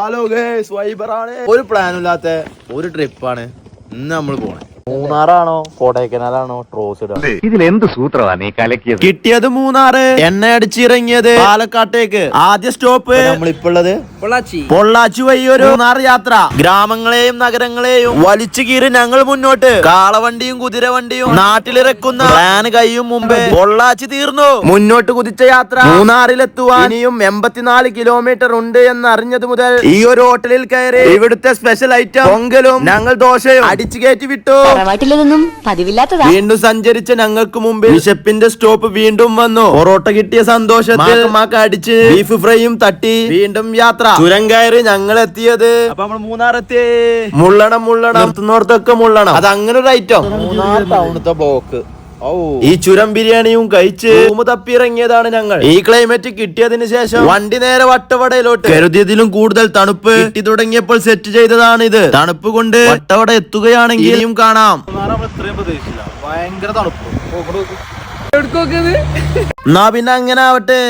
Hello guys, വൈബറാണ്. ഒരു പ്ലാനും ഇല്ലാത്ത ഒരു ട്രിപ്പാണ് ഇന്ന് നമ്മൾ പോണേ. മൂന്നാറാണോ കൊടൈക്കനാലാണോ ട്രോസ് ഇതിൽ എന്ത് സൂത്രമാണ് നീ കലക്കിയത്? കിട്ടിയത് മൂന്നാറ്, എണ്ണ അടിച്ചിറങ്ങിയത് പാലക്കാട്ടേക്ക്. ആദ്യ സ്റ്റോപ്പ് നമ്മളിപ്പോ ഉള്ളത് പൊള്ളാച്ചി വഴി ഒരു മൂന്നാർ യാത്ര. ഗ്രാമങ്ങളെയും നഗരങ്ങളെയും വലിച്ചു കീറി ഞങ്ങൾ മുന്നോട്ട്. കാളവണ്ടിയും കുതിരവണ്ടിയും നാട്ടിലിറക്കുന്ന പ്ലാൻ കഴിയും മുമ്പേ പൊള്ളാച്ചി തീർന്നു. മുന്നോട്ട് കുതിച്ച യാത്ര മൂന്നാറിലെത്തുവാൻ ഇനിയും 84 കിലോമീറ്റർ ഉണ്ട് എന്ന് അറിഞ്ഞത് മുതൽ ഈ ഒരു ഹോട്ടലിൽ കയറി ഇവിടുത്തെ സ്പെഷ്യൽ ഐറ്റം പൊങ്കലും ഞങ്ങൾ ദോശയും അടിച്ചു കയറ്റി വിട്ടു. വീണ്ടും സഞ്ചരിച്ച ഞങ്ങൾക്ക് മുമ്പ് വിശപ്പിന്റെ സ്റ്റോപ്പ് വീണ്ടും വന്നു. പൊറോട്ട കിട്ടിയ സന്തോഷത്തിൽ അടിച്ച് ബീഫ് ഫ്രൈയും തട്ടി വീണ്ടും യാത്ര. ചുരം കയറി ഞങ്ങൾ എത്തിയത് അപ്പൊ നമ്മൾ മൂന്നാറെത്തി. മുള്ളണം നിർത്തുന്നോടത്തൊക്കെ മുള്ളണം. അത് അങ്ങനെ ഒരു ഐറ്റം. മൂന്നാർ ടൗണത്തെ ബ്ലോക്ക്. ഈ ചുരം ബിരിയാണിയും കഴിച്ച് റൂമ് തപ്പിയിറങ്ങിയതാണ് ഞങ്ങൾ. ഈ ക്ലൈമറ്റ് കിട്ടിയതിനു ശേഷം വണ്ടി നേരെ വട്ടവടയിലോട്ട്. കരുതിയതിലും കൂടുതൽ തണുപ്പ് കിട്ടി തുടങ്ങിയപ്പോൾ സെറ്റ് ചെയ്തതാണ് ഇത്. തണുപ്പ് കൊണ്ട് വട്ടവട എത്തുകയാണെങ്കിൽ ഇനിയും കാണാം. ഭയങ്കര തണുപ്പ്. എന്നാ പിന്നെ അങ്ങനെ ആവട്ടെ.